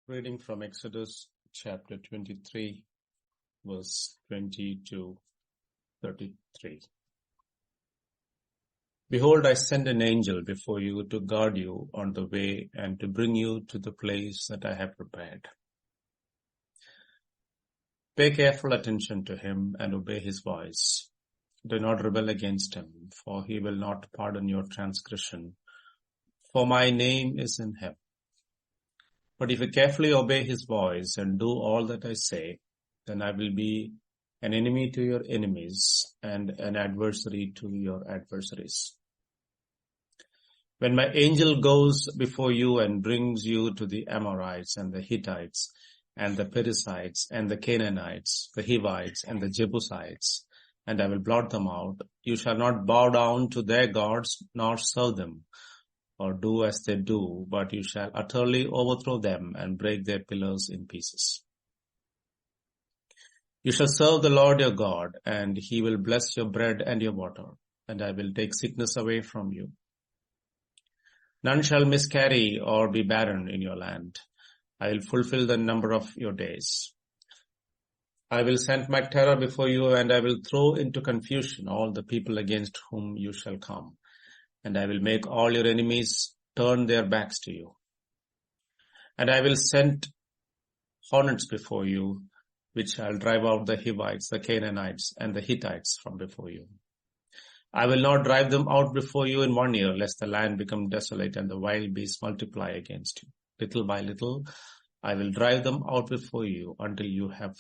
Reading from Exodus chapter 23, verse 20 to 33. Behold, I send an angel before you to guard you on the way and to bring you to the place that I have prepared. Pay careful attention to him and obey his voice. Do not rebel against him, for he will not pardon your transgression, for my name is in him. But if you carefully obey his voice and do all that I say, then I will be an enemy to your enemies and an adversary to your adversaries. When my angel goes before you and brings you to the Amorites and the Hittites and the Perizzites and the Canaanites, the Hivites and the Jebusites, and I will blot them out, you shall not bow down to their gods nor serve them, or do as they do, but you shall utterly overthrow them and break their pillars in pieces. You shall serve the Lord your God, and he will bless your bread and your water, and I will take sickness away from you. None shall miscarry or be barren in your land. I will fulfill the number of your days. I will send my terror before you, and I will throw into confusion all the people against whom you shall come. And I will make all your enemies turn their backs to you. And I will send hornets before you, which shall drive out the Hivites, the Canaanites, and the Hittites from before you. I will not drive them out before you in 1 year, lest the land become desolate and the wild beasts multiply against you. Little by little, I will drive them out before you until you have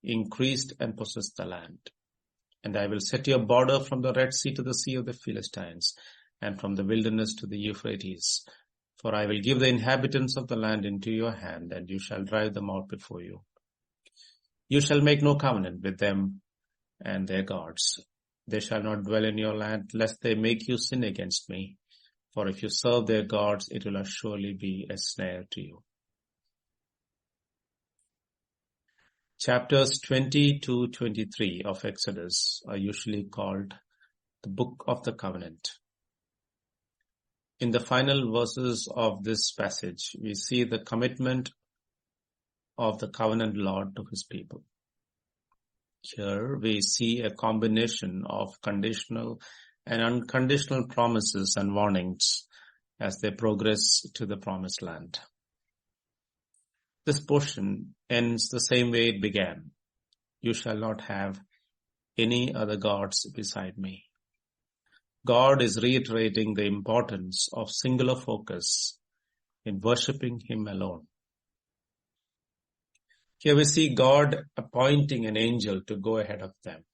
increased and possessed the land. And I will set your border from the Red Sea to the Sea of the Philistines, and from the wilderness to the Euphrates. For I will give the inhabitants of the land into your hand, and you shall drive them out before you. You shall make no covenant with them and their gods. They shall not dwell in your land, lest they make you sin against me. For if you serve their gods, it will surely be a snare to you. Chapters 20 to 23 of Exodus are usually called the Book of the Covenant. In the final verses of this passage, we see the commitment of the covenant Lord to his people. Here we see a combination of conditional and unconditional promises and warnings as they progress to the promised land. This portion ends the same way it began. You shall not have any other gods beside me. God is reiterating the importance of singular focus in worshipping him alone. Here we see God appointing an angel to go ahead of them.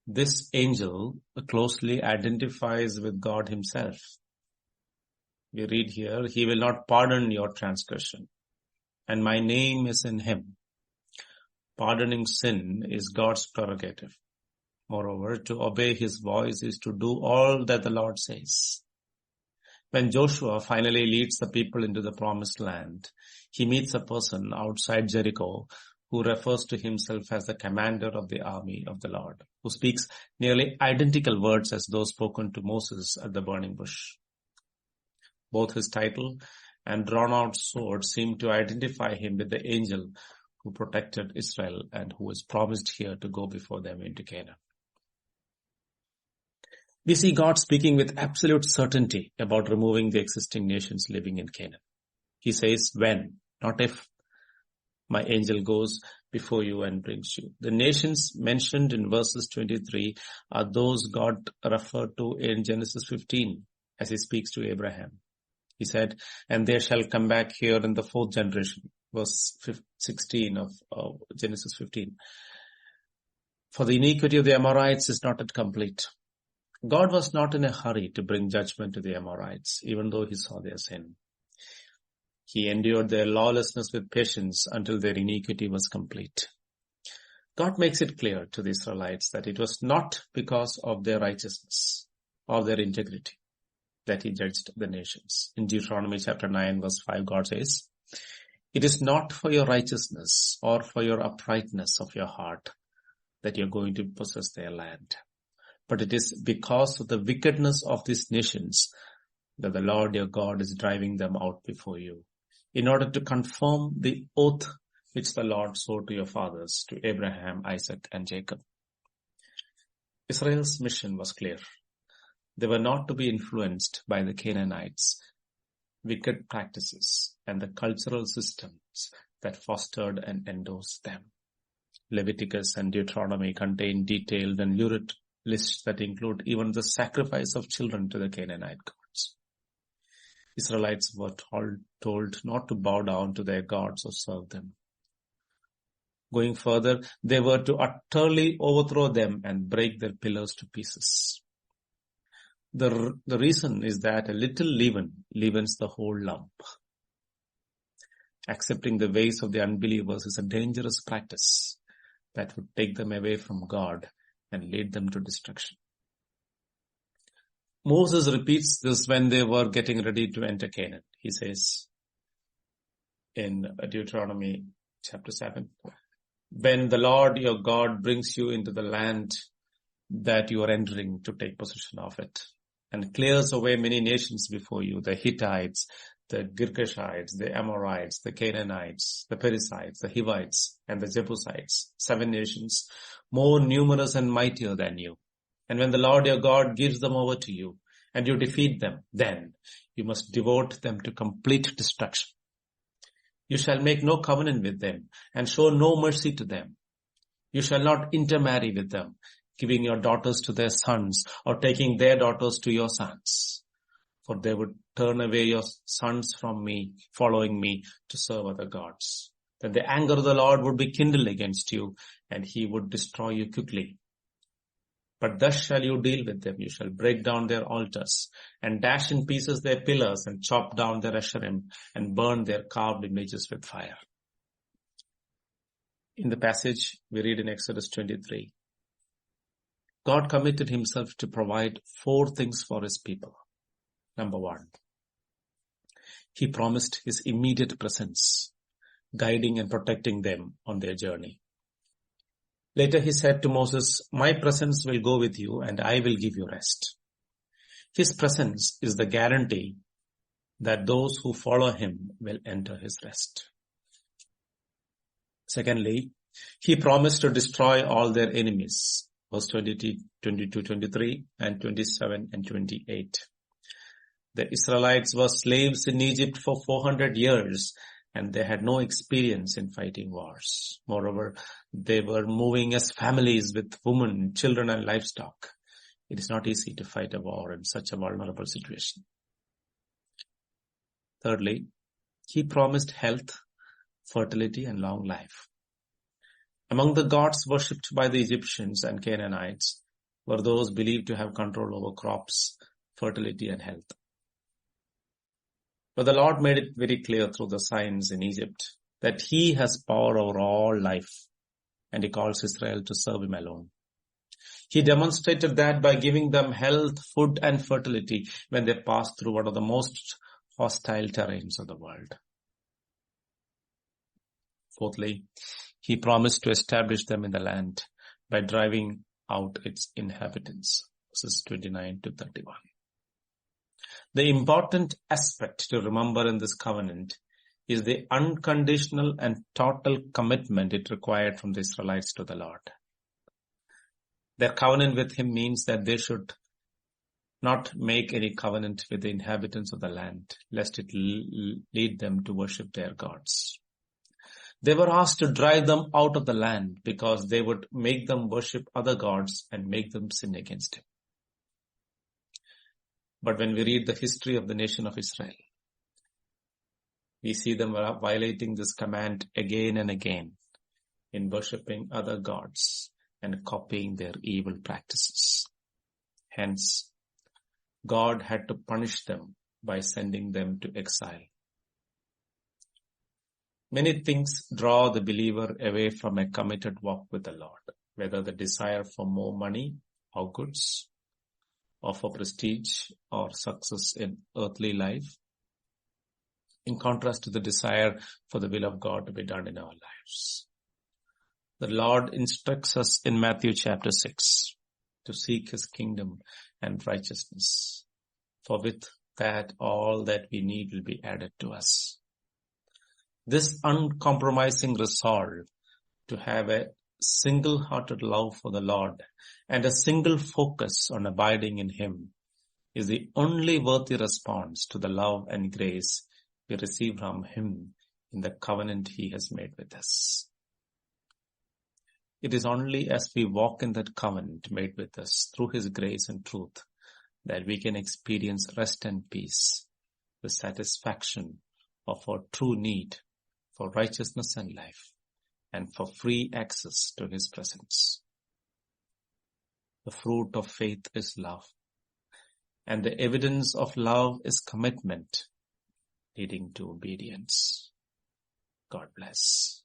This angel closely identifies with God himself. We read here, he will not pardon your transgression, and my name is in him. Pardoning sin is God's prerogative. Moreover, to obey his voice is to do all that the Lord says. When Joshua finally leads the people into the promised land, he meets a person outside Jericho who refers to himself as the commander of the army of the Lord, who speaks nearly identical words as those spoken to Moses at the burning bush. Both his title and drawn-out sword seem to identify him with the angel who protected Israel and who is promised here to go before them into Canaan. We see God speaking with absolute certainty about removing the existing nations living in Canaan. He says, when, not if, my angel goes before you and brings you. The nations mentioned in verses 23 are those God referred to in Genesis 15 as he speaks to Abraham. He said, and they shall come back here in the fourth generation, verse 16 of Genesis 15. For the iniquity of the Amorites is not yet complete. God was not in a hurry to bring judgment to the Amorites, even though he saw their sin. He endured their lawlessness with patience until their iniquity was complete. God makes it clear to the Israelites that it was not because of their righteousness or their integrity that he judged the nations. In Deuteronomy chapter 9 verse 5, God says, it is not for your righteousness or for your uprightness of your heart that you're going to possess their land. But it is because of the wickedness of these nations that the Lord your God is driving them out before you. in order to confirm the oath which the Lord swore to your fathers, to Abraham, Isaac, and Jacob. Israel's mission was clear. They were not to be influenced by the Canaanites' wicked practices and the cultural systems that fostered and endorsed them. Leviticus and Deuteronomy contain detailed and lurid lists that include even the sacrifice of children to the Canaanite gods. Israelites were told not to bow down to their gods or serve them. Going further, they were to utterly overthrow them and break their pillars to pieces. The reason is that a little leaven leavens the whole lump. Accepting the ways of the unbelievers is a dangerous practice that would take them away from God and lead them to destruction. Moses repeats this when they were getting ready to enter Canaan. He says in Deuteronomy chapter 7, when the Lord your God brings you into the land that you are entering to take possession of it, and clears away many nations before you, the Hittites, the Girgashites, the Amorites, the Canaanites, the Perizzites, the Hivites, and the Jebusites, 7 nations, more numerous and mightier than you. And when the Lord your God gives them over to you, and you defeat them, then you must devote them to complete destruction. You shall make no covenant with them, and show no mercy to them. You shall not intermarry with them, giving your daughters to their sons, or taking their daughters to your sons. For they would turn away your sons from me, following me to serve other gods. Then the anger of the Lord would be kindled against you, and he would destroy you quickly. But thus shall you deal with them. You shall break down their altars, and dash in pieces their pillars, and chop down their Asherim, and burn their carved images with fire. In the passage we read in Exodus 23, God committed himself to provide 4 things for his people. Number 1, he promised his immediate presence, guiding and protecting them on their journey. Later he said to Moses, my presence will go with you and I will give you rest. His presence is the guarantee that those who follow him will enter his rest. Secondly, he promised to destroy all their enemies. Verse 22, 23, and 27 and 28. The Israelites were slaves in Egypt for 400 years, and they had no experience in fighting wars. Moreover, they were moving as families with women, children, and livestock. It is not easy to fight a war in such a vulnerable situation. Thirdly, he promised health, fertility, and long life. Among the gods worshipped by the Egyptians and Canaanites were those believed to have control over crops, fertility, and health. But the Lord made it very clear through the signs in Egypt that he has power over all life, and he calls Israel to serve him alone. He demonstrated that by giving them health, food, and fertility when they passed through one of the most hostile terrains of the world. Fourthly, he promised to establish them in the land by driving out its inhabitants. Verses 29 to 31. The important aspect to remember in this covenant is the unconditional and total commitment it required from the Israelites to the Lord. Their covenant with him means that they should not make any covenant with the inhabitants of the land, lest it lead them to worship their gods. They were asked to drive them out of the land because they would make them worship other gods and make them sin against him. But when we read the history of the nation of Israel, we see them violating this command again and again in worshipping other gods and copying their evil practices. Hence, God had to punish them by sending them to exile. Many things draw the believer away from a committed walk with the Lord, whether the desire for more money or goods, or for prestige or success in earthly life, in contrast to the desire for the will of God to be done in our lives. The Lord instructs us in Matthew chapter 6 to seek his kingdom and righteousness, for with that all that we need will be added to us. This uncompromising resolve to have a single-hearted love for the Lord and a single focus on abiding in Him is the only worthy response to the love and grace we receive from Him in the covenant He has made with us. It is only as we walk in that covenant made with us through His grace and truth that we can experience rest and peace, the satisfaction of our true need for righteousness and life, and for free access to His presence. The fruit of faith is love, and the evidence of love is commitment, leading to obedience. God bless.